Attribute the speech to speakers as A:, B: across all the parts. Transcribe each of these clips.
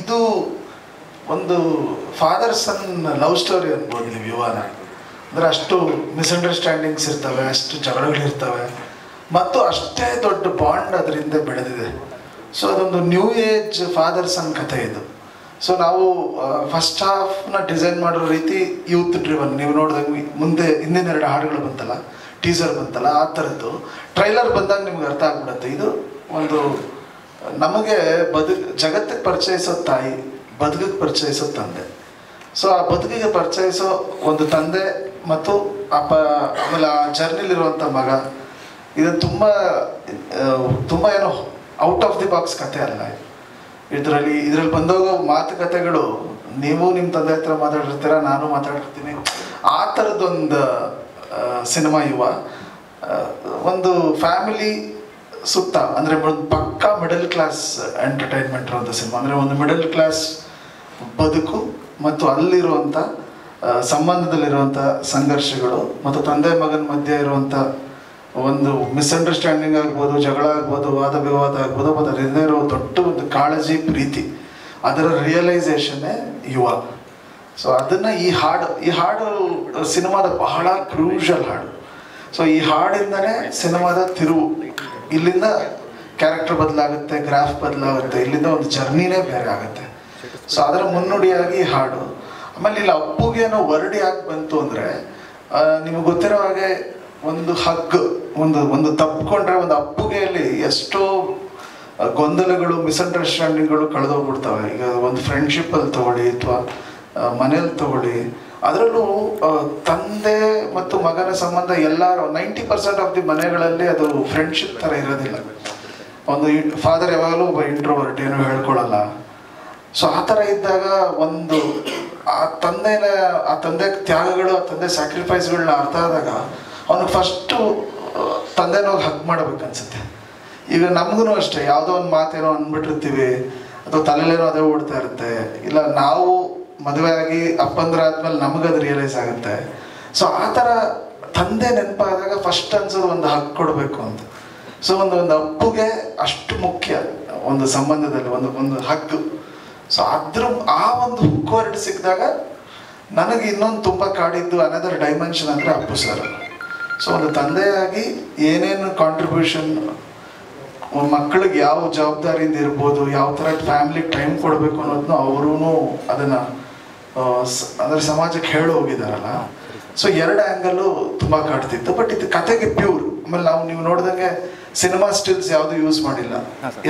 A: ಇದು ಒಂದು ಫಾದರ್ ಸನ್ love story ಅನ್ಬೋದು ನೀವು ವಿವಾಹ. ಅಂದರೆ ಅಷ್ಟು ಮಿಸ್ಅಂಡರ್ಸ್ಟ್ಯಾಂಡಿಂಗ್ಸ್ ಇರ್ತವೆ, ಅಷ್ಟು ಜಗಳಗಳಿರ್ತವೆ, ಮತ್ತು ಅಷ್ಟೇ ದೊಡ್ಡ ಬಾಂಡ್ ಅದರಿಂದ ಬೆಳೆದಿದೆ. ಸೊ ಅದೊಂದು ನ್ಯೂ ಏಜ್ ಫಾದರ್ ಸನ್ ಕಥೆ ಇದು. ಸೊ ನಾವು ಫಸ್ಟ್ ಹಾಫ್ನ ಡಿಸೈನ್ ಮಾಡೋ ರೀತಿ ಯೂತ್ ಡ್ರಿವನ್. ನೀವು ನೋಡಿದಂಗೆ ಮುಂದೆ ಹಿಂದಿನ 2 ಹಾಡುಗಳು ಬಂತಲ್ಲ, ಟೀಸರ್ ಬಂತಲ್ಲ, ಆ ಥರದ್ದು ಟ್ರೈಲರ್ ಬಂದಾಗ ನಿಮ್ಗೆ ಅರ್ಥ ಆಗ್ಬಿಡುತ್ತೆ. ಇದು ಒಂದು ನಮಗೆ ಜಗತ್ತಿಗೆ ಪರಿಚಯಿಸೋ ತಾಯಿ, ಬದುಕಿಗೆ ಪರಿಚಯಿಸೋ ತಂದೆ. ಸೊ ಆ ಬದುಕಿಗೆ ಪರಿಚಯಿಸೋ ಒಂದು ತಂದೆ ಮತ್ತು ಆಮೇಲೆ ಆ ಜರ್ನಿಲಿರುವಂಥ ಮಗ, ಇದು ತುಂಬ ಏನೋ ಔಟ್ ಆಫ್ ದಿ ಬಾಕ್ಸ್ ಕತೆ ಅಲ್ಲ. ಇದರಲ್ಲಿ ಬಂದೋಗೋ ಮಾತುಕತೆಗಳು ನೀವು ನಿಮ್ಮ ತಂದೆ ಹತ್ರ ಮಾತಾಡಿರ್ತೀರ, ನಾನು ಮಾತಾಡಿರ್ತೀನಿ. ಆ ಥರದ್ದೊಂದು ಸಿನಿಮಾ ಒಂದು ಫ್ಯಾಮಿಲಿ ಸುತ್ತ, ಅಂದರೆ ಒಂದು ಪಕ್ಕಾ ಮಿಡಲ್ ಕ್ಲಾಸ್ ಎಂಟರ್ಟೈನ್ಮೆಂಟ್ ಇರುವಂಥ ಸಿನಿಮಾ. ಅಂದರೆ ಒಂದು ಮಿಡಲ್ ಕ್ಲಾಸ್ ಬದುಕು ಮತ್ತು ಅಲ್ಲಿರುವಂಥ ಸಂಬಂಧದಲ್ಲಿರುವಂಥ ಸಂಘರ್ಷಗಳು ಮತ್ತು ತಂದೆ ಮಗನ ಮಧ್ಯೆ ಇರುವಂಥ ಒಂದು ಮಿಸ್ಅಂಡರ್ಸ್ಟ್ಯಾಂಡಿಂಗ್ ಆಗ್ಬೋದು, ಜಗಳ ಆಗ್ಬೋದು, ವಾದ ವಿವಾದ ಆಗ್ಬೋದು, ಮತ್ತು ಅದರಿಂದ ಇರೋ ದೊಡ್ಡ ಒಂದು ಕಾಳಜಿ, ಪ್ರೀತಿ, ಅದರ ರಿಯಲೈಸೇಷನ್ನೇ ಯುವ. ಸೊ ಅದನ್ನು ಈ ಹಾಡು ಸಿನಿಮಾದ ಬಹಳ ಕ್ರೂಷಲ್ ಹಾಡು. ಸೊ ಈ ಹಾಡಿಂದನೇ ಸಿನಿಮಾದ ತಿರುವು. ಇಲ್ಲಿಂದ ಕ್ಯಾರೆಕ್ಟರ್ ಬದಲಾಗುತ್ತೆ, ಗ್ರಾಫ್ ಬದಲಾಗುತ್ತೆ, ಇಲ್ಲಿಂದ ಒಂದು ಜರ್ನಿನೇ ಬೇರೆ ಆಗುತ್ತೆ. ಸೊ ಅದರ ಮುನ್ನುಡಿಯಾಗಿ ಹಾಡು. ಆಮೇಲೆ ಇಲ್ಲಿ ಅಪ್ಪುಗೇನೋ ವರ್ಡಿ ಆಗಿ ಬಂತು ಅಂದರೆ, ನಿಮಗೆ ಗೊತ್ತಿರೋ ಹಾಗೆ ಒಂದು ಹಗ್ ಒಂದು ತಪ್ಪಿಕೊಂಡ್ರೆ ಒಂದು ಅಪ್ಪುಗೆಯಲ್ಲಿ ಎಷ್ಟೋ ಗೊಂದಲಗಳು, ಮಿಸ್ಅಂಡರ್ಸ್ಟ್ಯಾಂಡಿಂಗ್ಗಳು ಕಳೆದೋಗ್ಬಿಡ್ತವೆ. ಈಗ ಒಂದು ಫ್ರೆಂಡ್ಶಿಪ್ಪಲ್ಲಿ ತಗೊಳ್ಳಿ ಅಥವಾ ಮನೇಲಿ ತಗೊಳ್ಳಿ, ಅದರಲ್ಲೂ ತಂದೆ ಮತ್ತು ಮಗನ ಸಂಬಂಧ ಎಲ್ಲರೂ 90% ಆಫ್ ದಿ ಮನೆಗಳಲ್ಲಿ ಅದು ಫ್ರೆಂಡ್ಶಿಪ್ ಥರ ಇರೋದಿಲ್ಲ. ಒಂದು ಫಾದರ್ ಯಾವಾಗಲೂ ಒಬ್ಬ ಇಂಟ್ರೋವರ್ಟ್, ಏನೂ ಹೇಳ್ಕೊಳ್ಳಲ್ಲ. ಸೊ ಆ ಥರ ಇದ್ದಾಗ ಆ ತಂದೆ ತ್ಯಾಗಗಳು, ಆ ತಂದೆ ಸ್ಯಾಕ್ರಿಫೈಸ್ಗಳನ್ನ ಅರ್ಥ ಆದಾಗ ಅವನಿಗೆ ಫಸ್ಟು ತಂದೆನೋಗಿ ಹಗ್ ಮಾಡ್ಬೇಕನ್ಸುತ್ತೆ. ಈಗ ನಮಗೂ ಅಷ್ಟೇ, ಯಾವುದೋ ಒಂದು ಮಾತೇನೋ ಅಂದ್ಬಿಟ್ಟಿರ್ತೀವಿ ಅಥವಾ ತಲೆಲೇನೋ ಅದೇ ಓಡ್ತಾ ಇರುತ್ತೆ. ಇಲ್ಲ ನಾವು ಮದುವೆ ಆಗಿ ಅಪ್ಪಂದ್ರಾದ್ಮೇಲೆ ನಮಗದು ರಿಯಲೈಸ್ ಆಗುತ್ತೆ. ಸೊ ಆ ಥರ ತಂದೆ ನೆನಪಾದಾಗ ಫಸ್ಟ್ ಅನ್ಸೋದು ಒಂದು ಹಗ್ ಕೊಡಬೇಕು ಅಂತ. ಸೊ ಒಂದು ಅಪ್ಪುಗೆ ಅಷ್ಟು ಮುಖ್ಯ ಒಂದು ಸಂಬಂಧದಲ್ಲಿ ಒಂದು ಹಗ್ಗು. ಸೊ ಆ ಒಂದು ಹುಕ್ಕೋರ್ಡ್ ಸಿಕ್ಕಿದಾಗ ನನಗೆ ಇನ್ನೊಂದು ತುಂಬ ಕಾಡಿದ್ದು ಅನದರ್ ಡೈಮೆನ್ಷನ್ ಅಂದರೆ ಅಪ್ಪು ಸರ್. ಸೊ ಒಂದು ತಂದೆಯಾಗಿ ಏನೇನು ಕಾಂಟ್ರಿಬ್ಯೂಷನ್, ಮಕ್ಕಳಿಗೆ ಯಾವ ಜವಾಬ್ದಾರಿಯಿಂದ ಇರ್ಬೋದು, ಯಾವ ಥರ ಫ್ಯಾಮಿಲಿಗೆ ಟೈಮ್ ಕೊಡಬೇಕು ಅನ್ನೋದನ್ನು ಅವರೂ ಅದನ್ನು ಅಂದರೆ ಸಮಾಜಕ್ಕೆ ಹೇಳಿ ಹೋಗಿದ್ದಾರಲ್ಲ. ಸೊ 2 ಆ್ಯಂಗಲ್ಲು ತುಂಬ ಕಾಡ್ತಿತ್ತು. ಬಟ್ ಇದು ಕತೆಗೆ ಪ್ಯೂರ್. ಆಮೇಲೆ ನೀವು ನೋಡಿದಂಗೆ ಸಿನಿಮಾ ಸ್ಟಿಲ್ಸ್ ಯಾವುದು ಯೂಸ್ ಮಾಡಿಲ್ಲ,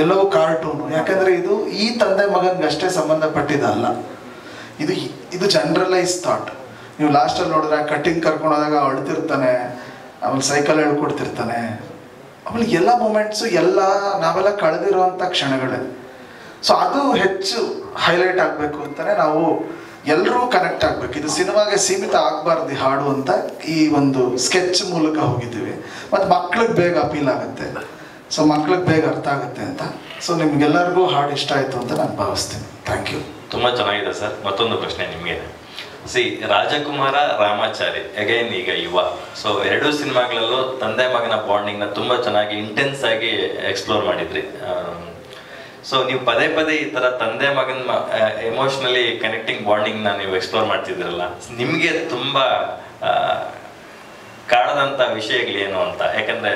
A: ಎಲ್ಲವೂ ಕಾರ್ಟೂನು. ಯಾಕಂದರೆ ಇದು ಈ ತಂದೆ ಮಗನಿಗಷ್ಟೇ ಸಂಬಂಧಪಟ್ಟಿದ್ದಲ್ಲ, ಇದು ಜನರಲೈಸ್ ಥಾಟ್. ನೀವು ಲಾಸ್ಟಲ್ಲಿ ನೋಡಿದ್ರೆ ಕಟ್ಟಿಂಗ್ ಕರ್ಕೊಂಡೋದಾಗ ಅಳ್ತಿರ್ತಾನೆ, ಆಮೇಲೆ ಸೈಕಲ್ ಹೇಳ್ಕೊಡ್ತಿರ್ತಾನೆ, ಆಮೇಲೆ ಎಲ್ಲ ಮೂಮೆಂಟ್ಸು ನಾವೆಲ್ಲ ಕಳೆದಿರುವಂಥ ಕ್ಷಣಗಳೇ. ಸೊ ಅದು ಹೆಚ್ಚು ಹೈಲೈಟ್ ಆಗಬೇಕು ಅಂತಲೇ ನಾವು ಎಲ್ಲರೂ ಕನೆಕ್ಟ್ ಆಗಬೇಕು. ಇದು ಸಿನಿಮಾಗೆ ಸೀಮಿತ ಆಗಬಾರ್ದು ಈ ಹಾಡು ಅಂತ ಈ ಒಂದು ಸ್ಕೆಚ್ ಮೂಲಕ ಹೋಗಿದ್ದೀವಿ. ಮತ್ತು ಮಕ್ಳಿಗೆ ಬೇಗ ಅಪೀಲ್ ಆಗುತ್ತೆ, ಸೊ ಮಕ್ಳಿಗೆ ಬೇಗ ಅರ್ಥ ಆಗುತ್ತೆ ಅಂತ. ಸೊ ನಿಮ್ಗೆಲ್ಲರಿಗೂ ಹಾಡು ಇಷ್ಟ ಆಯಿತು ಅಂತ ನಾನು ಭಾವಿಸ್ತೀನಿ. Thank you.
B: ತುಂಬ ಚೆನ್ನಾಗಿದೆ ಸರ್. ಮತ್ತೊಂದು ಪ್ರಶ್ನೆ ನಿಮಗೆ. ರಾಜಕುಮಾರ, ರಾಮಾಚಾರಿ, ಅಗೈನ್ ಈಗ ಯುವ. ಸೊ 2 ಸಿನಿಮಾಗಳಲ್ಲೂ ತಂದೆ ಮಗನ ಬಾಂಡಿಂಗ್ನ ತುಂಬ ಚೆನ್ನಾಗಿ ಇಂಟೆನ್ಸ್ ಆಗಿ ಎಕ್ಸ್ಪ್ಲೋರ್ ಮಾಡಿದ್ರಿ. ಸೊ ನೀವು ಪದೇ ಈ ಥರ ತಂದೆ ಮಗನ ಎಮೋಷ್ನಲಿ ಕನೆಕ್ಟಿಂಗ್ ಬಾಂಡಿಂಗ್ನ ನೀವು ಎಕ್ಸ್ಪ್ಲೋರ್ ಮಾಡ್ತಿದ್ರಲ್ಲ, ನಿಮಗೆ ತುಂಬ ಕಾಡದಂಥ ವಿಷಯಗಳೇನು ಅಂತ? ಯಾಕಂದರೆ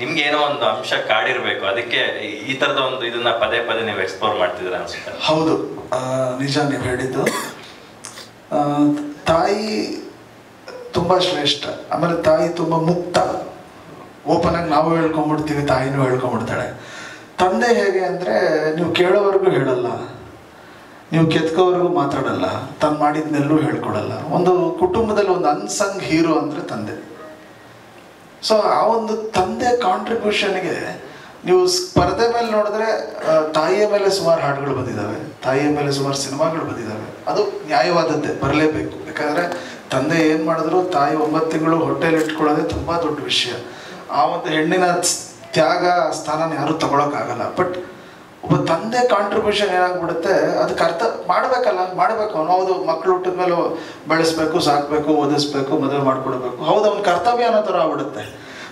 B: ನಿಮ್ಗೆ ಏನೋ ಒಂದು ಅಂಶ ಕಾಡಿರಬೇಕು, ಅದಕ್ಕೆ ಈ ಥರದ ಒಂದು ಇದನ್ನ ಪದೇ ನೀವು ಎಕ್ಸ್ಪ್ಲೋರ್ ಮಾಡ್ತಿದ್ರ ಅನ್ಸುತ್ತೆ.
A: ಹೌದು, ನಿಜ ನೀವು ಹೇಳಿದ್ದು. ತಾಯಿ ತುಂಬ ಶ್ರೇಷ್ಠ, ಆಮೇಲೆ ತಾಯಿ ತುಂಬ ಮುಕ್ತ. ಓಪನ್ ಆಗಿ ನಾವು ಹೇಳ್ಕೊಂಡ್ಬಿಡ್ತೀವಿ, ತಾಯಿನೂ ಹೇಳ್ಕೊಂಡ್ಬಿಡ್ತಾಳೆ. ತಂದೆ ಹೇಗೆ ಅಂದರೆ, ನೀವು ಕೇಳೋವರೆಗೂ ಹೇಳಲ್ಲ, ನೀವು ಕೆತ್ಕೋವರೆಗೂ ಮಾತಾಡಲ್ಲ, ತಾನು ಮಾಡಿದ್ನೆಲ್ಲೂ ಹೇಳ್ಕೊಡಲ್ಲ. ಒಂದು ಕುಟುಂಬದಲ್ಲಿ ಒಂದು ಅನ್ಸಂಗ್ ಹೀರೋ ಅಂದರೆ ತಂದೆ. ಸೊ ಆ ಒಂದು ತಂದೆ ಕಾಂಟ್ರಿಬ್ಯೂಷನ್ಗೆ ನೀವು ಪರದೆ ಮೇಲೆ ನೋಡಿದ್ರೆ ತಾಯಿಯ ಮೇಲೆ ಸುಮಾರು ಹಾಡುಗಳು ಬಂದಿದ್ದಾವೆ, ತಾಯಿಯ ಮೇಲೆ ಸುಮಾರು ಸಿನಿಮಾಗಳು ಬಂದಿದ್ದಾವೆ. ಅದು ನ್ಯಾಯವಾದದ್ದೇ, ಬರಲೇಬೇಕು. ಯಾಕಂದರೆ ತಂದೆ ಏನು ಮಾಡಿದ್ರು ತಾಯಿ 9 ತಿಂಗಳು ಹೊಟ್ಟೆಯಲ್ಲಿ ಇಟ್ಕೊಳ್ಳೋದೇ ತುಂಬ ದೊಡ್ಡ ವಿಷಯ. ಆ ಒಂದು ಹೆಣ್ಣಿನ ತ್ಯಾಗ ಸ್ಥಾನನ ಯಾರೂ ತಗೊಳಕ್ಕಾಗಲ್ಲ. ಬಟ್ ಒಬ್ಬ ತಂದೆ ಕಾಂಟ್ರಿಬ್ಯೂಷನ್ ಏನಾಗ್ಬಿಡುತ್ತೆ, ಅದಕ್ಕೆ ಅರ್ಥ ಮಾಡಬೇಕು. ಅವನು ಹೌದು, ಮಕ್ಕಳು ಹುಟ್ಟಿದ ಮೇಲೆ ಬೆಳೆಸ್ಬೇಕು, ಸಾಕಬೇಕು, ಓದಿಸ್ಬೇಕು, ಮದುವೆ ಮಾಡಿಕೊಡ್ಬೇಕು, ಹೌದು, ಅವ್ನ ಕರ್ತವ್ಯ ಅನ್ನೋ ಥರ ಆಗ್ಬಿಡುತ್ತೆ.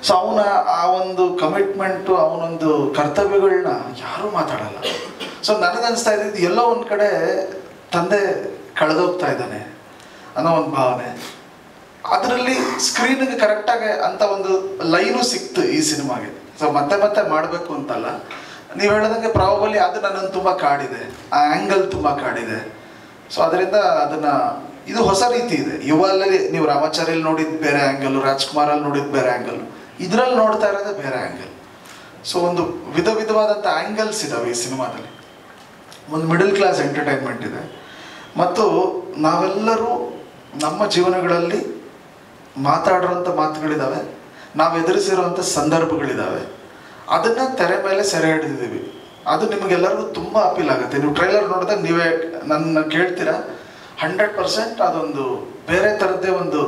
A: ಸೊ ಅವನ ಆ ಒಂದು ಕಮಿಟ್ಮೆಂಟು, ಅವನೊಂದು ಕರ್ತವ್ಯಗಳನ್ನ ಯಾರೂ ಮಾತಾಡಲ್ಲ. ಸೊ ನನಗನ್ನಿಸ್ತಾ ಇದ್ದಿದ್ದು ಎಲ್ಲೋ ಒಂದು ಕಡೆ ತಂದೆ ಕಳೆದೋಗ್ತಾ ಇದ್ದಾನೆ ಅನ್ನೋ ಒಂದು ಭಾವನೆ. ಅದರಲ್ಲಿ ಸ್ಕ್ರೀನ್ಗೆ ಕರೆಕ್ಟಾಗಿ ಅಂತ ಒಂದು ಲೈನು ಸಿಕ್ತು ಈ ಸಿನಿಮಾಗೆ. ಸೊ ಮತ್ತೆ ಮತ್ತೆ ಮಾಡಬೇಕು ಅಂತಲ್ಲ, ನೀವು ಹೇಳೋದಂಗೆ ಪ್ರಾಬಬಲಿ ಅದು ನನ್ನನ್ನು ತುಂಬ ಕಾಡಿದೆ, ಆ ಆ್ಯಂಗಲ್ ತುಂಬ ಕಾಡಿದೆ. ಸೊ ಅದರಿಂದ ಅದನ್ನು, ಇದು ಹೊಸ ರೀತಿ ಇದೆ. ಯುವಲ್ಲಿ ನೀವು ರಾಮಾಚಾರ್ಯಲ್ಲಿ ನೋಡಿದ್ದು ಬೇರೆ ಆ್ಯಂಗಲ್, ರಾಜ್ಕುಮಾರಲ್ಲಿ ನೋಡಿದ್ದು ಬೇರೆ ಆ್ಯಂಗಲ್, ಇದರಲ್ಲಿ ನೋಡ್ತಾ ಇರೋದೇ ಬೇರೆ ಆ್ಯಂಗಲ್. ಸೊ ಒಂದು ವಿಧವಾದಂಥ ಆ್ಯಂಗಲ್ಸ್ ಇದ್ದಾವೆ ಈ ಸಿನಿಮಾದಲ್ಲಿ. ಒಂದು ಮಿಡಲ್ ಕ್ಲಾಸ್ ಎಂಟರ್ಟೈನ್ಮೆಂಟ್ ಇದೆ, ಮತ್ತು ನಾವೆಲ್ಲರೂ ನಮ್ಮ ಜೀವನಗಳಲ್ಲಿ ಮಾತಾಡಿರೋಂಥ ಮಾತುಗಳಿದ್ದಾವೆ, ನಾವು ಎದುರಿಸಿರೋಂಥ ಸಂದರ್ಭಗಳಿದ್ದಾವೆ. ಅದನ್ನು ತೆರೆ ಮೇಲೆ ಸೆರೆ ಹಿಡಿದಿದ್ದೀವಿ. ಅದು ನಿಮಗೆಲ್ಲರಿಗೂ ತುಂಬ ಅಪೀಲ್ ಆಗುತ್ತೆ. ನೀವು ಟ್ರೈಲರ್ ನೋಡಿದಾಗ ನೀವೇ ನನ್ನ ಕೇಳ್ತೀರಾ, 100% ಅದೊಂದು ಬೇರೆ ಥರದ್ದೇ ಒಂದು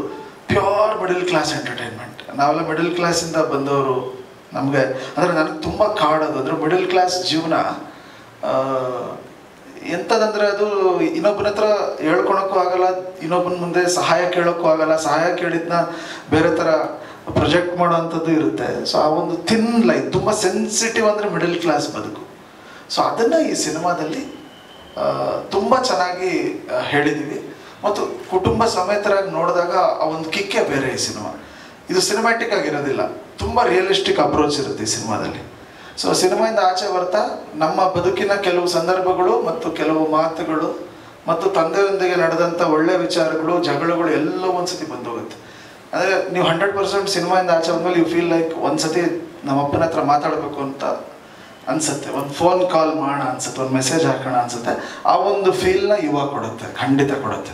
A: ಪ್ಯೂರ್ ಮಿಡಲ್ ಕ್ಲಾಸ್ ಎಂಟರ್ಟೈನ್ಮೆಂಟ್. ನಾವೆಲ್ಲ ಮಿಡಲ್ ಕ್ಲಾಸಿಂದ ಬಂದವರು, ನಮಗೆ ಅಂದರೆ ನನಗೆ ತುಂಬ ಕಾಡೋದು ಅಂದರೆ ಮಿಡಲ್ ಕ್ಲಾಸ್ ಜೀವನ ಎಂಥದಂದರೆ ಅದು ಇನ್ನೊಬ್ಬನ ಹತ್ರ ಹೇಳ್ಕೊಳಕ್ಕೂ ಆಗಲ್ಲ, ಇನ್ನೊಬ್ಬನ ಮುಂದೆ ಸಹಾಯ ಕೇಳೋಕ್ಕೂ ಆಗಲ್ಲ, ಸಹಾಯ ಕೇಳಿದ್ನ ಬೇರೆ ಥರ ಪ್ರೊಜೆಕ್ಟ್ ಮಾಡೋ ಅಂಥದ್ದು ಇರುತ್ತೆ. ಸೊ ಆ ಒಂದು ಥಿನ್ ಲೈನ್, ತುಂಬ ಸೆನ್ಸಿಟಿವ್ ಅಂದರೆ ಮಿಡಲ್ ಕ್ಲಾಸ್ ಬದುಕು. ಸೊ ಅದನ್ನು ಈ ಸಿನಿಮಾದಲ್ಲಿ ತುಂಬ ಚೆನ್ನಾಗಿ ಹೇಳಿದ್ದೀವಿ. ಮತ್ತು ಕುಟುಂಬ ಸಮೇತರಾಗಿ ನೋಡಿದಾಗ ಆ ಒಂದು ಕಿಕ್ಕೇ ಬೇರೆ ಈ ಸಿನಿಮಾ. ಇದು ಸಿನಿಮ್ಯಾಟಿಕ್ ಆಗಿರೋದಿಲ್ಲ, ತುಂಬ ರಿಯಲಿಸ್ಟಿಕ್ ಅಪ್ರೋಚ್ ಇರುತ್ತೆ ಈ ಸಿನಿಮಾದಲ್ಲಿ. ಸೊ ಸಿನಿಮಾಯಿಂದ ಆಚೆ ಬರ್ತಾ ನಮ್ಮ ಬದುಕಿನ ಕೆಲವು ಸಂದರ್ಭಗಳು ಮತ್ತು ಕೆಲವು ಮಾತುಗಳು ಮತ್ತು ತಂದೆಯೊಂದಿಗೆ ನಡೆದಂಥ ಒಳ್ಳೆಯ ವಿಚಾರಗಳು, ಜಗಳಗಳು ಎಲ್ಲವೂ ಒಂದ್ಸತಿ ಬಂದೋಗುತ್ತೆ. ಅಂದರೆ ನೀವು 100% ಸಿನಿಮಾಯಿಂದ ಆಚೆ ಬಂದಮೇಲೆ ಯು ಫೀಲ್ ಲೈಕ್ ಒಂದ್ಸತಿ ನಮ್ಮ ಅಪ್ಪನ ಹತ್ರ ಮಾತಾಡಬೇಕು ಅಂತ ಅನಿಸುತ್ತೆ, ಒಂದು ಫೋನ್ ಕಾಲ್ ಮಾಡೋಣ ಅನ್ಸುತ್ತೆ, ಒಂದು ಮೆಸೇಜ್ ಹಾಕೋಣ ಅನ್ಸುತ್ತೆ. ಆ ಒಂದು ಫೀಲ್ನ ಯುವ ಕೊಡುತ್ತೆ, ಖಂಡಿತ ಕೊಡುತ್ತೆ.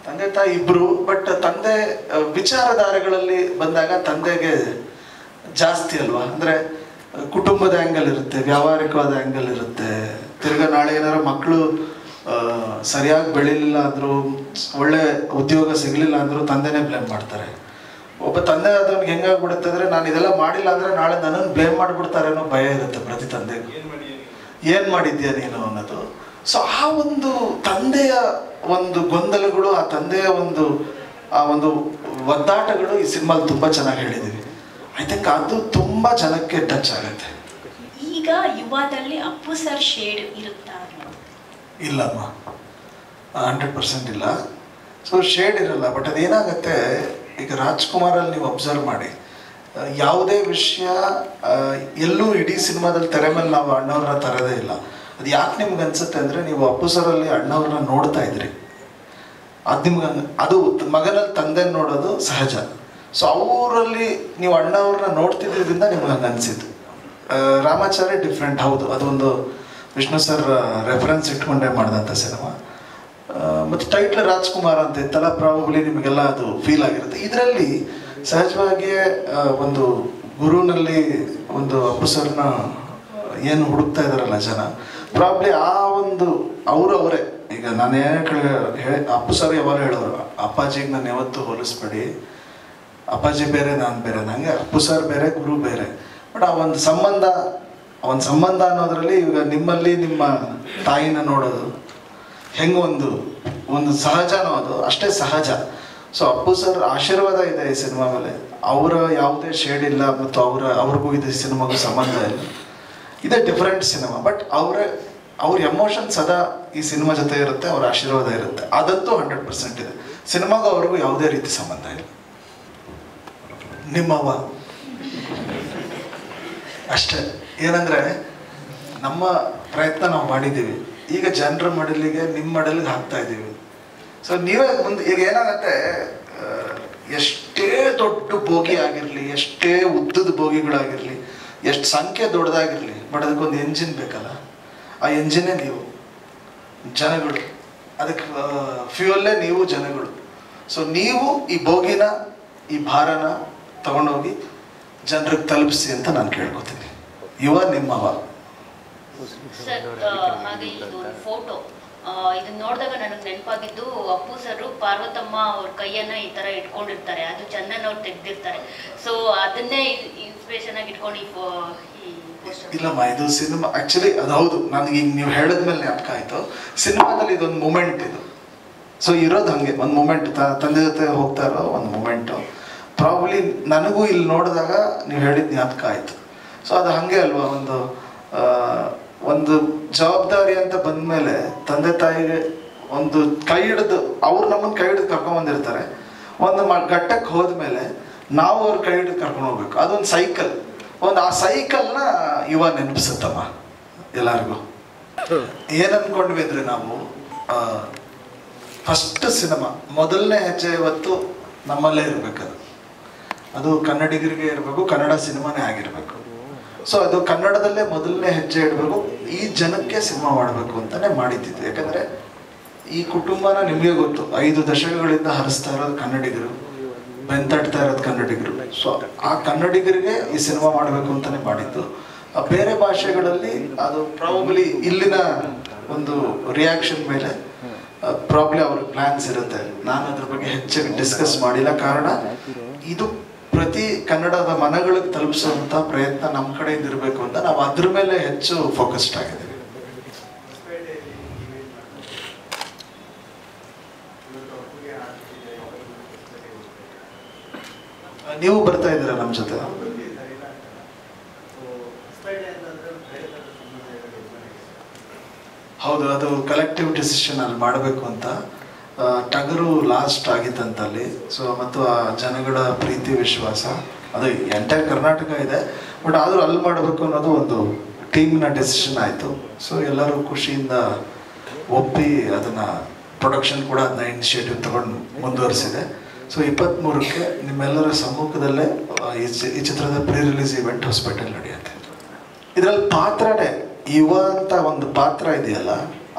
A: ತಂದೆ ತಾಯಿ ಇಬ್ರು, ಬಟ್ ತಂದೆ ವಿಚಾರಧಾರೆಗಳಲ್ಲಿ ಬಂದಾಗ ತಂದೆಗೆ ಜಾಸ್ತಿ ಅಲ್ವಾ. ಅಂದರೆ ಕುಟುಂಬದ ಆ್ಯಂಗಲ್ ಇರುತ್ತೆ, ವ್ಯಾವಹಾರಿಕವಾದ ಆ್ಯಂಗಲ್ ಇರುತ್ತೆ. ತಿರ್ಗಾ ನಾಳೆ ಏನಾರು ಮಕ್ಕಳು ಸರಿಯಾಗಿ ಬೆಳೀಲಿಲ್ಲ ಅಂದರೂ, ಒಳ್ಳೆ ಉದ್ಯೋಗ ಸಿಗಲಿಲ್ಲ ಅಂದರೂ ತಂದೆನೇ ಬ್ಲೇಮ್ ಮಾಡ್ತಾರೆ. ಒಬ್ಬ ತಂದೆ ಆದವನಿಗೆ ಹೆಂಗಾಗ್ಬಿಡುತ್ತೆ ಅಂದರೆ, ನಾನು ಇದೆಲ್ಲ ಮಾಡಿಲ್ಲ ಅಂದರೆ ನಾಳೆ ನನ್ನನ್ನು ಬ್ಲೇಮ್ ಮಾಡಿಬಿಡ್ತಾರೆ ಅನ್ನೋ ಭಯ ಇರುತ್ತೆ ಪ್ರತಿ ತಂದೆಗೂ. ಏನು ಮಾಡಿದ್ಯಾ ನೀನು ಅನ್ನೋದು. ಸೊ ಆ ಒಂದು ತಂದೆಯ ಒಂದು ಗೊಂದಲಗಳು, ಆ ತಂದೆಯ ಆ ಒಂದು ಒದ್ದಾಟಗಳು ಈ ಸಿನಿಮಾಲ್ಲಿ ತುಂಬ ಚೆನ್ನಾಗಿ ಹೇಳಿದ್ದೀವಿ. ಐ ಥಿಂಕ್ ಅದು ತುಂಬ ಜನಕ್ಕೆ ಟಚ್ ಆಗುತ್ತೆ.
C: ಈಗ ಯುವದಲ್ಲಿ ಅಪ್ಪು ಸರ್ ಶೇಡ್ ಇರುತ್ತಾ?
A: ಇಲ್ಲಮ್ಮ, 100% ಇಲ್ಲ. ಸೊ ಶೇಡ್ ಇರಲ್ಲ. ಬಟ್ ಅದೇನಾಗುತ್ತೆ, ಈಗ ರಾಜ್ಕುಮಾರಲ್ಲಿ ನೀವು ಅಬ್ಸರ್ವ್ ಮಾಡಿ, ಯಾವುದೇ ವಿಷಯ ಎಲ್ಲೂ ಇಡೀ ಸಿನಿಮಾದಲ್ಲಿ ತೆರೆ ಮೇಲೆ ನಾವು ಅಣ್ಣವ್ರನ್ನ ತರೋದೇ ಇಲ್ಲ. ಅದು ಯಾಕೆ ನಿಮ್ಗೆ ಅನ್ಸುತ್ತೆ ಅಂದರೆ, ನೀವು ಅಪ್ಪು ಸರಲ್ಲಿ ಅಣ್ಣವ್ರನ್ನ ನೋಡ್ತಾ ಇದ್ರಿ, ಅದು ನಿಮ್ಗೆ ಅದು ಮಗನಲ್ಲಿ ತಂದೆ ನೋಡೋದು ಸಹಜ. ಸೊ ಅವರಲ್ಲಿ ನೀವು ಅಣ್ಣವ್ರನ್ನ ನೋಡ್ತಿದ್ದರಿಂದ ನಿಮ್ಗೆ ಹಂಗೆ ಅನಿಸಿದ್ದು. ರಾಮಾಚಾರ್ಯ ಡಿಫ್ರೆಂಟ್, ಹೌದು, ಅದೊಂದು ವಿಷ್ಣು ಸರ್ ರೆಫರೆನ್ಸ್ ಇಟ್ಕೊಂಡೇ ಮಾಡಿದಂಥ ಸಿನಿಮಾ. ಮತ್ತು ಟೈಟ್ಲ್ ರಾಜ್ಕುಮಾರ್ ಅಂತ ಇತ್ತಲ್ಲ, ಪ್ರಾಬಬ್ಲಿ ನಿಮಗೆಲ್ಲ ಅದು ಫೀಲ್ ಆಗಿರುತ್ತೆ. ಇದರಲ್ಲಿ ಸಹಜವಾಗಿಯೇ ಒಂದು ಗುರುನಲ್ಲಿ ಒಂದು ಅಪ್ಪು ಸರ್ನ ಏನು ಹುಡುಕ್ತಾ ಇದ್ದಾರಲ್ಲ ಜನ, ಪ್ರಾಬ್ಲಿ ಆ ಒಂದು ಅವರೇ. ಈಗ ನಾನು ಅಪ್ಪು ಸರ್ ಯಾವಾಗ ಹೇಳೋರು, ಅಪ್ಪಾಜಿಗೆ ನಾನು ಯಾವತ್ತೂ ಹೋಲಿಸ್ಬೇಡಿ, ಅಪ್ಪಾಜಿ ಬೇರೆ ನಾನು ಬೇರೆ, ನನಗೆ ಅಪ್ಪು ಸರ್ ಬೇರೆ, ಗುರು ಬೇರೆ. ಬಟ್ ಆ ಒಂದು ಸಂಬಂಧ ಅನ್ನೋದ್ರಲ್ಲಿ ಈಗ ನಿಮ್ಮಲ್ಲಿ ನಿಮ್ಮ ತಾಯಿನ ನೋಡೋದು ಹೆಂಗೆ ಒಂದು ಸಹಜನೋ ಅದು ಅಷ್ಟೇ ಸಹಜ. ಸೊ ಅಪ್ಪು ಸರ್ ಆಶೀರ್ವಾದ ಇದೆ ಈ ಸಿನಿಮಾ ಮೇಲೆ. ಅವರ ಯಾವುದೇ ಶೇಡ್ ಇಲ್ಲ, ಮತ್ತು ಅವ್ರಿಗೂ ಇದು ಸಿನಿಮಾಗೂ ಸಂಬಂಧ ಇಲ್ಲ. ಇದೇ ಡಿಫ್ರೆಂಟ್ ಸಿನಿಮಾ. ಬಟ್ ಅವ್ರ ಎಮೋಷನ್ ಸದಾ ಈ ಸಿನಿಮಾ ಜೊತೆ ಇರುತ್ತೆ, ಅವ್ರ ಆಶೀರ್ವಾದ ಇರುತ್ತೆ. ಅದಂತೂ 100% ಇದೆ. ಸಿನಿಮಾಗೂ ಅವ್ರಿಗೂ ಯಾವುದೇ ರೀತಿ ಸಂಬಂಧ ಇಲ್ಲ. ನಿಮ್ಮವ್ವ ಅಷ್ಟೇ. ಏನಂದರೆ ನಮ್ಮ ಪ್ರಯತ್ನ ನಾವು ಮಾಡಿದ್ದೀವಿ, ಈಗ ಜನರ ಮಡಲಿಗೆ ನಿಮ್ಮ ಮಡಲಿಗೆ ಹಾಕ್ತಾ ಇದ್ದೀವಿ. ಸೊ ನೀವೇ ಮುಂದೆ ಈಗ ಏನಾಗತ್ತೆ, ಎಷ್ಟೇ ದೊಡ್ಡ ಬೋಗಿ ಆಗಿರಲಿ, ಎಷ್ಟೇ ಉದ್ದದ ಬೋಗಿಗಳಾಗಿರಲಿ, ಎಷ್ಟು ಸಂಖ್ಯೆ ದೊಡ್ಡದಾಗಿರಲಿ, ಬಟ್ ಅದಕ್ಕೊಂದು ಎಂಜಿನ್ ಬೇಕಲ್ಲ. ಆ ಎಂಜಿನೇ ನೀವು ಜನಗಳು, ಅದಕ್ಕೆ ಫ್ಯೂಯಲ್ಲೇ ನೀವು ಜನಗಳು. ಸೊ ನೀವು ಈ ಬೋಗಿನ, ಈ ಭಾರನ ತಗೊಂಡೋಗಿ ಜನರಿಗೆ ತಲುಪಿಸಿ ಅಂತ ನಾನು ಕೇಳ್ಕೊತೀನಿ. ಯುವ ನಿಮ್ಮವ.
C: ಸರ್, ಹಾಗೆ ಇದು ಫೋಟೋ ಇದನ್ನ ನೋಡಿದಾಗ ನನಗೆ ನೆನಪಾಗಿದ್ದು, ಅಪ್ಪು ಸರ್ ಪಾರ್ವತಮ್ಮ ಅವ್ರ ಕೈಯನ್ನ ಈ ತರ ಇಟ್ಕೊಂಡಿರ್ತಾರೆ, ಅದು ಚಂದನ್ ಅವ್ರು ತೆಗ್ದಿರ್ತಾರೆ. ಸೊ ಅದನ್ನೇ ಇನ್ಸ್ಪಿರೇಷನ್ ಆಗಿ ಇಟ್ಕೊಂಡು
A: ಇಲ್ಲಮ್ಮ, ಇದು ಸಿನಿಮಾ ಆಕ್ಚುಲಿ ಅದು ಹೌದು. ನನಗೆ ಈಗ ನೀವು ಹೇಳಿದ್ಮೇಲೆ ಜ್ಞಾಪಕ ಆಯ್ತು. ಸಿನಿಮಾದಲ್ಲಿ ಇದೊಂದು ಮೂಮೆಂಟ್, ಇದು ಸೊ ಇರೋದು ಹಾಗೆ ಒಂದು ಮೂಮೆಂಟ್, ತಂದೆ ಜೊತೆ ಹೋಗ್ತಾ ಇರೋ ಒಂದು ಮೂಮೆಂಟು. ಪ್ರಾಬ್ಲಿ ನನಗೂ ಇಲ್ಲಿ ನೋಡಿದಾಗ ನೀವು ಹೇಳಿದ ಜ್ಞಾಪಕ ಆಯಿತು. ಸೊ ಅದು ಹಾಗೆ ಅಲ್ವಾ, ಒಂದು ಜವಾಬ್ದಾರಿ ಅಂತ ಬಂದಮೇಲೆ ತಂದೆ ತಾಯಿಗೆ ಒಂದು ಕೈ ಹಿಡಿದು, ಅವ್ರು ನಮ್ಮನ್ನು ಕೈ ಹಿಡಿದು ಕರ್ಕೊಂಡ್ಬಂದಿರ್ತಾರೆ. ಒಂದು ಘಟ್ಟಕ್ಕೆ ಹೋದ್ಮೇಲೆ ನಾವು ಅವ್ರ ಕೈ ಹಿಡಿದು ಕರ್ಕೊಂಡು ಹೋಗ್ಬೇಕು. ಅದೊಂದು ಸೈಕಲ್, ಆ ಸೈಕಲ್ನ ಯುವ ನೆನಪಿಸುತ್ತಮ್ಮ ಎಲ್ಲರಿಗೂ. ಏನು ಅಂದ್ಕೊಂಡ್ವಿ ಅಂದರೆ ನಾವು ಫಸ್ಟ್ ಸಿನಿಮಾ ಮೊದಲನೇ ಹೆಜ್ಜೆ ಇವತ್ತು ನಮ್ಮಲ್ಲೇ ಇರಬೇಕದು. ಅದು ಕನ್ನಡಿಗರಿಗೆ ಇರಬೇಕು, ಕನ್ನಡ ಸಿನಿಮಾನೇ ಆಗಿರಬೇಕು. ಸೊ ಅದು ಕನ್ನಡದಲ್ಲೇ ಮೊದಲನೇ ಹೆಜ್ಜೆ ಇಡಬೇಕು, ಈ ಜನಕ್ಕೆ ಸಿನಿಮಾ ಮಾಡಬೇಕು ಅಂತಲೇ ಮಾಡಿದ್ದಿದ್ದು. ಯಾಕಂದರೆ ಈ ಕುಟುಂಬನ ನಿಮಗೆ ಗೊತ್ತು, 5 ದಶಕಗಳಿಂದ ಹರಿಸ್ತಾ ಇರೋದು ಕನ್ನಡಿಗರು, ಬೆಂತಡ್ತಾ ಇರೋದು ಕನ್ನಡಿಗರು. ಸೊ ಆ ಕನ್ನಡಿಗರಿಗೆ ಈ ಸಿನಿಮಾ ಮಾಡಬೇಕು ಅಂತಲೇ ಮಾಡಿದ್ದು. ಬೇರೆ ಭಾಷೆಗಳಲ್ಲಿ ಅದು ಪ್ರಾಬಬ್ಲಿ ಇಲ್ಲಿನ ಒಂದು ರಿಯಾಕ್ಷನ್ ಮೇಲೆ ಪ್ರಾಬ್ಲಿ ಅವ್ರಿಗೆ ಪ್ಲ್ಯಾನ್ಸ್ ಇರುತ್ತೆ. ನಾನು ಅದ್ರ ಬಗ್ಗೆ ಹೆಚ್ಚಾಗಿ ಡಿಸ್ಕಸ್ ಮಾಡಿಲ್ಲ. ಕಾರಣ ಇದು ಪ್ರತಿ ಕನ್ನಡದ ಮನಗಳಿಗೆ ತಲುಪಿಸುವಂಥ ಪ್ರಯತ್ನ ನಮ್ಮ ಕಡೆಯಿಂದ ಇರಬೇಕು ಅಂತ ನಾವು ಅದ್ರ ಮೇಲೆ ಹೆಚ್ಚು ಫೋಕಸ್ಡ್ ಆಗಿದ್ದೀವಿ. ನೀವು ಬರ್ತಾ ಇದ್ದೀರಾ ನಮ್ಮ ಜೊತೆ? ಹೌದು, ಅದು ಕಲೆಕ್ಟಿವ್ ಡಿಸಿಷನ್ ಅಲ್ಲಿ ಮಾಡಬೇಕು ಅಂತ. ಟಗರು ಲಾಸ್ಟ್ ಆಗಿತ್ತಂತಲ್ಲಿ. ಸೊ ಮತ್ತು ಆ ಜನಗಳ ಪ್ರೀತಿ ವಿಶ್ವಾಸ ಅದು ಎಂಟೈರ್ ಕರ್ನಾಟಕ ಇದೆ, ಬಟ್ ಆದರೂ ಅಲ್ಲಿ ಮಾಡಬೇಕು ಅನ್ನೋದು ಒಂದು ಟೀಮ್ನ ಡೆಸಿಷನ್ ಆಯಿತು. ಸೊ ಎಲ್ಲರೂ ಖುಷಿಯಿಂದ ಒಪ್ಪಿ ಅದನ್ನು ಪ್ರೊಡಕ್ಷನ್ ಕೂಡ ಅದನ್ನ ಇನಿಷಿಯೇಟಿವ್ ತಗೊಂಡು ಮುಂದುವರಿಸಿದೆ. ಸೊ 23ಕ್ಕೆ ನಿಮ್ಮೆಲ್ಲರ ಸಮ್ಮುಖದಲ್ಲೇ ಈ ಚಿತ್ರದ ಪ್ರೀ ರಿಲೀಸ್ ಇವೆಂಟ್ ಹಾಸ್ಪಿಟಲ್ ನಡೆಯುತ್ತೆ. ಇದರಲ್ಲಿ ಪಾತ್ರನೇ ಯುವ ಅಂತ ಒಂದು ಪಾತ್ರ ಇದೆಯಲ್ಲ,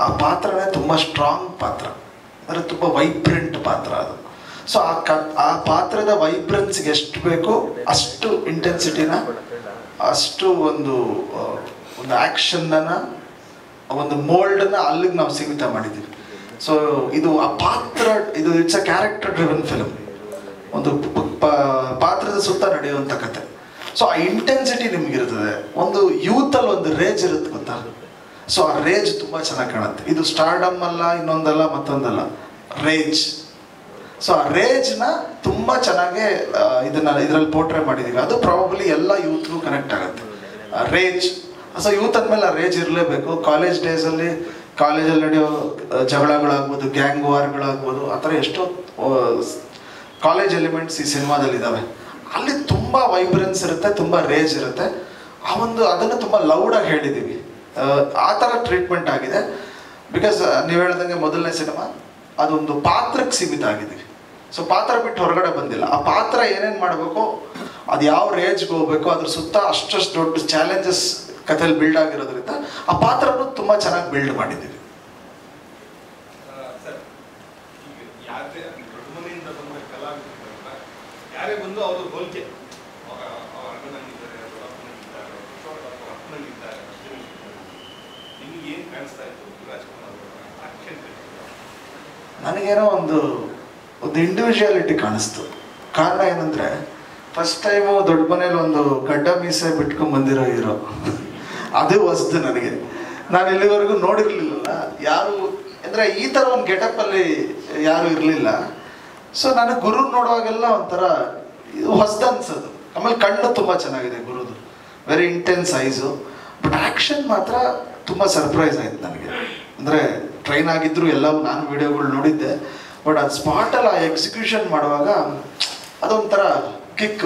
A: ಆ ಪಾತ್ರನೇ ತುಂಬ ಸ್ಟ್ರಾಂಗ್ ಪಾತ್ರ, ಅಂದರೆ ತುಂಬ ವೈಬ್ರೆಂಟ್ ಪಾತ್ರ ಅದು. ಸೊ ಆ ಪಾತ್ರದ ವೈಬ್ರೆನ್ಸ್ಗೆ ಎಷ್ಟು ಬೇಕೋ ಅಷ್ಟು ಇಂಟೆನ್ಸಿಟಿನ, ಅಷ್ಟು ಒಂದು ಆ್ಯಕ್ಷನ್ನ, ಒಂದು ಮೋಲ್ಡನ್ನ ಅಲ್ಲಿಗೆ ನಾವು ಸೀಮಿತ ಮಾಡಿದ್ದೀವಿ. ಸೊ ಇದು ಆ ಪಾತ್ರ, ಇದು it's a character driven film, ಒಂದು ಪಾತ್ರದ ಸುತ್ತ ನಡೆಯುವಂಥ ಕತೆ. ಸೊ ಆ ಇಂಟೆನ್ಸಿಟಿ ನಿಮಗಿರ್ತದೆ. ಒಂದು ಯೂತಲ್ಲಿ ಒಂದು ರೇಜ್ ಇರುತ್ತೆ ಗೊತ್ತಾ, ಸೊ ಆ ರೇಜ್ ತುಂಬ ಚೆನ್ನಾಗಿ ಕಾಣುತ್ತೆ. ಇದು ಸ್ಟಾರ್ಡಮ್ ಅಲ್ಲ, ಇನ್ನೊಂದಲ್ಲ, ಮತ್ತೊಂದಲ್ಲ, ರೇಜ್. ಸೊ ಆ ರೇಜ್ನ ತುಂಬ ಚೆನ್ನಾಗಿ ಇದರಲ್ಲಿ ಪೋರ್ಟ್ರೇ ಮಾಡಿದ್ದೀವಿ. ಅದು ಪ್ರಾಬಬ್ಲಿ ಎಲ್ಲ ಯೂತ್ಗೂ ಕನೆಕ್ಟ್ ಆಗುತ್ತೆ, ಆ ರೇಜ್. ಸೊ ಯೂತ್ ಅಂದಮೇಲೆ ಆ ರೇಜ್ ಇರಲೇಬೇಕು. ಕಾಲೇಜ್ ಡೇಸಲ್ಲಿ ಕಾಲೇಜಲ್ಲಿ ನಡೆಯೋ ಜಗಳಗಳಾಗ್ಬೋದು, ಗ್ಯಾಂಗ್ ವಾರ್ಗಳಾಗ್ಬೋದು, ಆ ಥರ ಎಷ್ಟೋ ಕಾಲೇಜ್ ಎಲಿಮೆಂಟ್ಸ್ ಈ ಸಿನಿಮಾದಲ್ಲಿದ್ದಾವೆ. ಅಲ್ಲಿ ತುಂಬ ವೈಬ್ರೆನ್ಸ್ ಇರುತ್ತೆ, ತುಂಬ ರೇಜ್ ಇರುತ್ತೆ. ಅದನ್ನು ತುಂಬ ಲೌಡಾಗಿ ಹೇಳಿದ್ದೀವಿ. ಆ ಥರ ಟ್ರೀಟ್ಮೆಂಟ್ ಆಗಿದೆ. ಬಿಕಾಸ್ ನೀವು ಹೇಳ್ದಂಗೆ ಮೊದಲನೇ ಸಿನಿಮಾ ಅದೊಂದು ಪಾತ್ರಕ್ಕೆ ಸೀಮಿತ ಆಗಿದ್ದೀವಿ. ಸೊ ಪಾತ್ರ ಬಿಟ್ಟು ಹೊರಗಡೆ ಬಂದಿಲ್ಲ. ಆ ಪಾತ್ರ ಏನೇನು ಮಾಡಬೇಕು, ಅದು ಯಾವ ರೇಜ್ಗೆ ಹೋಗ್ಬೇಕು, ಅದ್ರ ಸುತ್ತ ಅಷ್ಟು ದೊಡ್ಡ ಚಾಲೆಂಜಸ್ ಕಥೆಯಲ್ಲಿ ಬಿಲ್ಡ್ ಆಗಿರೋದ್ರಿಂದ ಆ ಪಾತ್ರನೂ ತುಂಬ ಚೆನ್ನಾಗಿ ಬಿಲ್ಡ್ ಮಾಡಿದ್ದೀವಿ. ನನಗೇನೋ ಒಂದು ಇಂಡಿವಿಜುವಾಲಿಟಿ ಕಾಣಿಸ್ತು. ಕಾರಣ ಏನಂದರೆ, ಫಸ್ಟ್ ಟೈಮು ದೊಡ್ಡ ಮನೇಲಿ ಒಂದು ಗಡ್ಡ ಮೀಸೆ ಬಿಟ್ಕೊಂಡು ಬಂದಿರೋ ಹೀರೋ, ಅದು ಹೊಸ್ದು ನನಗೆ. ನಾನು ಇಲ್ಲಿವರೆಗೂ ನೋಡಿರಲಿಲ್ಲ ಯಾರು, ಅಂದರೆ ಈ ಥರ ಒಂದು ಗೆಟಪ್ಪಲ್ಲಿ ಯಾರೂ ಇರಲಿಲ್ಲ. ಸೊ ನನಗೆ ಗುರು ನೋಡುವಾಗೆಲ್ಲ ಒಂಥರ ಇದು ಹೊಸ್ದು ಅನ್ಸೋದು. ಆಮೇಲೆ ಕಣ್ಣು ತುಂಬ ಚೆನ್ನಾಗಿದೆ ಗುರುದು, very intense eyes. But action ಮಾತ್ರ ತುಂಬ ಸರ್ಪ್ರೈಸ್ ಆಯಿತು ನನಗೆ. ಅಂದರೆ ಟ್ರೈನ್ ಆಗಿದ್ರು ಎಲ್ಲವೂ ನಾನು ವಿಡಿಯೋಗಳು ನೋಡಿದ್ದೆ, ಬಟ್ ಅದು ಸ್ಪಾಟಲ್ಲಿ ಆ ಎಕ್ಸಿಕ್ಯೂಷನ್ ಮಾಡುವಾಗ ಅದೊಂಥರ ಕಿಕ್.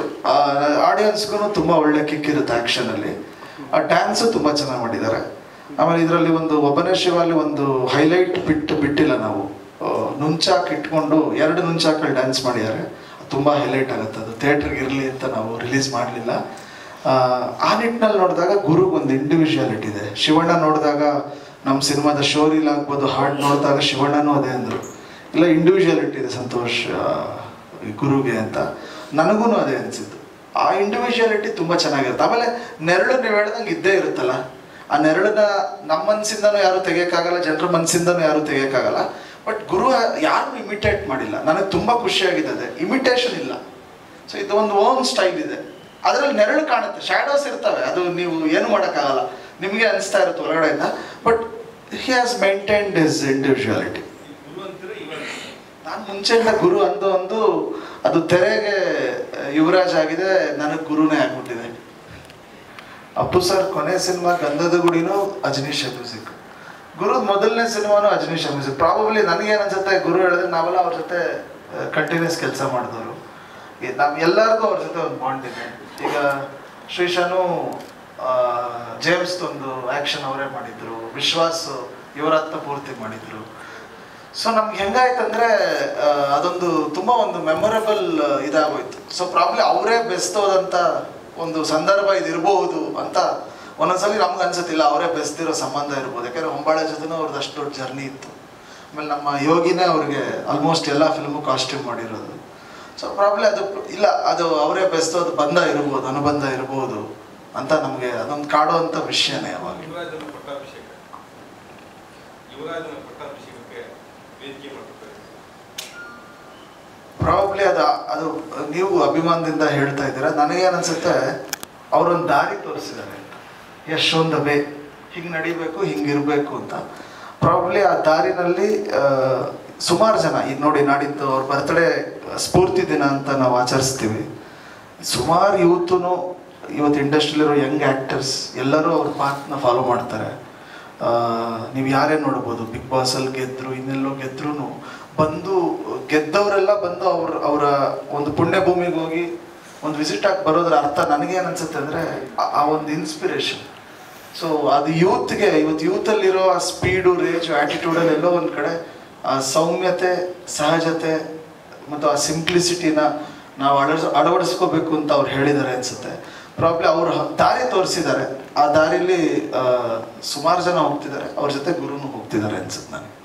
A: ಆಡಿಯನ್ಸ್ಗೂ ತುಂಬ ಒಳ್ಳೆ ಕಿಕ್ ಇರುತ್ತೆ ಆ್ಯಕ್ಷನಲ್ಲಿ. ಆ ಡ್ಯಾನ್ಸು ತುಂಬ ಚೆನ್ನಾಗಿ ಮಾಡಿದ್ದಾರೆ. ಆಮೇಲೆ ಇದರಲ್ಲಿ ಒಬ್ಬನೇ ಶಿವಲ್ಲಿ ಒಂದು ಹೈಲೈಟ್ ಬಿಟ್ಟಿಲ್ಲ ನಾವು. ನುಂಚಾಕ್ ಇಟ್ಕೊಂಡು 2 ನುಂಚಾಕಲ್ಲಿ ಡ್ಯಾನ್ಸ್ ಮಾಡಿದ್ದಾರೆ. ತುಂಬ ಹೈಲೈಟ್ ಆಗುತ್ತೆ. ಅದು ಥಿಯೇಟ್ರಿಗೆ ಇರಲಿ ಅಂತ ನಾವು ರಿಲೀಸ್ ಮಾಡಲಿಲ್ಲ. ಆ ನಿಟ್ಟಿನಲ್ಲಿ ನೋಡಿದಾಗ ಗುರುಗೊಂದು ಇಂಡಿವಿಜುವಾಲಿಟಿ ಇದೆ. ಶಿವಣ್ಣ ನೋಡಿದಾಗ ನಮ್ಮ ಸಿನಿಮಾದ ಶೋರೀಲ್ ಆಗ್ಬೋದು, ಹಾಡು ನೋಡಿದಾಗ ಶಿವಣ್ಣನೂ ಅದೇ ಅಂದರು, ಇಲ್ಲ ಇಂಡಿವಿಜುವಾಲಿಟಿ ಇದೆ ಸಂತೋಷ್ ಗುರುಗೆ ಅಂತ. ನನಗೂ ಅದೇ ಅನಿಸಿದ್ದು. ಆ ಇಂಡಿವಿಜುವಾಲಿಟಿ ತುಂಬ ಚೆನ್ನಾಗಿರುತ್ತೆ. ಆಮೇಲೆ ನೆರಳು ನೀವು ಹೇಳ್ದಂಗೆ ಇದ್ದೇ ಇರುತ್ತಲ್ಲ, ಆ ನೆರಳನ್ನ ನಮ್ಮ ಮನಸ್ಸಿಂದನೂ ಯಾರು ತೆಗಿಯೋಕ್ಕಾಗಲ್ಲ, ಜನರ ಮನಸ್ಸಿಂದನೂ ಯಾರು ತೆಗಿಯೋಕ್ಕಾಗಲ್ಲ. ಬಟ್ ಗುರು ಯಾರು ಇಮಿಟೇಟ್ ಮಾಡಿಲ್ಲ. ನನಗೆ ತುಂಬ ಖುಷಿಯಾಗಿದೆ, ಇಮಿಟೇಷನ್ ಇಲ್ಲ. ಸೊ ಇದು ಒಂದು ಓನ್ ಸ್ಟೈಲ್ ಇದೆ. ಅದರಲ್ಲಿ ನೆರಳು ಕಾಣುತ್ತೆ, ಶ್ಯಾಡೋಸ್ ಇರ್ತವೆ, ಅದು ನೀವು ಏನು ಮಾಡೋಕ್ಕಾಗಲ್ಲ, ನಿಮಗೆ ಅನಿಸ್ತಾ ಇರುತ್ತೆ ಹೊರಗಡೆಯಿಂದ. But he has maintained his individuality. ನಾನು ಮುಂಚೆಯಿಂದ ಗುರು ಒಂದು ಅದು ತೆರೆಗೆ ಯುವರಾಜ್ ಆಗಿದೆ, ನನಗೆ ಗುರುನೇ ಆಗ್ಬಿಟ್ಟಿದೆ. ಅಪ್ಪು ಸರ್ ಕೊನೆ ಸಿನಿಮಾ ಗಂಧದ ಗುಡಿನೂ ಅಜನೀಶ ಮ್ಯೂಸಿಕ್, ಗುರು ಮೊದಲನೇ ಸಿನಿಮಾನು ಅಜನೀಶ ಮ್ಯೂಸಿಕ್. ಪ್ರಾಬಬ್ಲಿ ನನಗೇನು ಅನ್ಸುತ್ತೆ, ಗುರು ಹೇಳಿದ್ರೆ ನಾವೆಲ್ಲ ಅವ್ರ ಜೊತೆ ಕಂಟಿನ್ಯೂಸ್ ಕೆಲಸ ಮಾಡಿದವರು, ನಾವು ಎಲ್ಲರಿಗೂ ಅವ್ರ ಜೊತೆ ಒಂದು ಬಾಂಡ್ ಇದೆ. ಈಗ ಶ್ರೀಶಾನು ಜೇಮ್ಸ್ ಒಂದು ಆ್ಯಕ್ಷನ್ ಅವರೇ ಮಾಡಿದ್ರು, ವಿಶ್ವಾಸ್ ಯುವರಾತ್ನ ಪೂರ್ತಿ ಮಾಡಿದ್ರು. ಸೊ ನಮ್ಗೆ ಹೆಂಗಾಯ್ತಂದ್ರೆ ಅದೊಂದು ತುಂಬ ಒಂದು ಮೆಮೊರೇಬಲ್ ಇದಾಗೋಯ್ತು. ಸೊ ಪ್ರಾಬ್ಲಿ ಅವರೇ ಬೆಸ್ತೋದಂಥ ಒಂದು ಸಂದರ್ಭ ಇದಿರಬಹುದು ಅಂತ ಒಂದೊಂದ್ಸಲಿ ನಮ್ಗೆ ಅನ್ಸತ್ತಿಲ್ಲ, ಅವರೇ ಬೆಸ್ತಿರೋ ಸಂಬಂಧ ಇರ್ಬೋದು. ಯಾಕಂದರೆ ಹೊಂಬಾಳೆ ಜೊತೆನೂ ಅವ್ರದ್ದು ಅಷ್ಟು ದೊಡ್ಡ ಜರ್ನಿ ಇತ್ತು. ಆಮೇಲೆ ನಮ್ಮ ಯೋಗಿನೇ ಅವ್ರಿಗೆ ಆಲ್ಮೋಸ್ಟ್ ಎಲ್ಲ ಫಿಲ್ಮು ಕಾಸ್ಟ್ಯೂಮ್ ಮಾಡಿರೋದು. ಸೊ ಪ್ರಾಬ್ಲಿ ಅದು ಇಲ್ಲ, ಅದು ಅವರೇ ಬೆಸ್ತೋದು ಬಂಧ ಇರ್ಬೋದು, ಅನುಬಂಧ ಇರ್ಬೋದು ಅಂತ ನಮಗೆ ಅದೊಂದು ಕಾಡುವಂಥ ವಿಷಯನೇ. ಅವಾಗ ಪ್ರಾಬಬ್ಲಿ ಅದು ನೀವು ಅಭಿಮಾನದಿಂದ ಹೇಳ್ತಾ ಇದ್ದೀರಾ. ನನಗೇನನ್ಸುತ್ತೆ, ಅವರೊಂದು ದಾರಿ ತೋರಿಸಿದ್ದಾರೆ, ಯಶೋಂದ ಬೇ ಹಿಂಗೆ ನಡಿಬೇಕು, ಹಿಂಗಿರಬೇಕು ಅಂತ. ಪ್ರಾಬಬ್ಲಿ ಆ ದಾರಿನಲ್ಲಿ ಸುಮಾರು ಜನ, ಈಗ ನೋಡಿ ನಾಡಿದ್ದು ಅವ್ರ ಬರ್ತ್ಡೇ ಸ್ಫೂರ್ತಿ ದಿನ ಅಂತ ನಾವು ಆಚರಿಸ್ತೀವಿ. ಸುಮಾರು ಯೂತೂ ಇವತ್ತು ಇಂಡಸ್ಟ್ರಿಲಿರೋ ಯಂಗ್ ಆ್ಯಕ್ಟರ್ಸ್ ಎಲ್ಲರೂ ಅವ್ರ ಪಾತ್ನ ಫಾಲೋ ಮಾಡ್ತಾರೆ. ನೀವು ಯಾರೇ ನೋಡ್ಬೋದು, ಬಿಗ್ ಬಾಸಲ್ಲಿ ಗೆದ್ದರು, ಇನ್ನೆಲ್ಲೋ ಗೆದ್ರೂ ಬಂದು ಗೆದ್ದವರೆಲ್ಲ ಬಂದು ಅವರ ಒಂದು ಪುಣ್ಯ ಭೂಮಿಗೆ ಹೋಗಿ ಒಂದು ವಿಸಿಟ್ ಆಗಿ ಬರೋದ್ರ ಅರ್ಥ ನನಗೇನು ಅನ್ಸುತ್ತೆ ಅಂದರೆ ಆ ಒಂದು ಇನ್ಸ್ಪಿರೇಷನ್. ಸೊ ಅದು ಯೂತ್ಗೆ, ಇವತ್ತು ಯೂತಲ್ಲಿರೋ ಆ ಸ್ಪೀಡು, ರೇಜು, ಆ್ಯಟಿಟ್ಯೂಡಲ್ಲಿ ಎಲ್ಲೋ ಒಂದು ಕಡೆ ಆ ಸೌಮ್ಯತೆ, ಸಹಜತೆ ಮತ್ತು ಆ ಸಿಂಪ್ಲಿಸಿಟಿನ ನಾವು ಅಳವಡಿಸ್ಕೋಬೇಕು ಅಂತ ಅವ್ರು ಹೇಳಿದ್ದಾರೆ ಅನಿಸುತ್ತೆ. ಪ್ರಾಬ್ಲಿ ಅವರು ದಾರಿ ತೋರಿಸಿದ್ದಾರೆ, ಆ ದಾರಿಲಿ ಸುಮಾರು ಜನ ಹೋಗ್ತಿದ್ದಾರೆ, ಅವ್ರ ಜೊತೆ ಗುರುನು ಹೋಗ್ತಿದ್ದಾರೆ ಅನ್ಸುತ್ತೆ ನನಗೆ.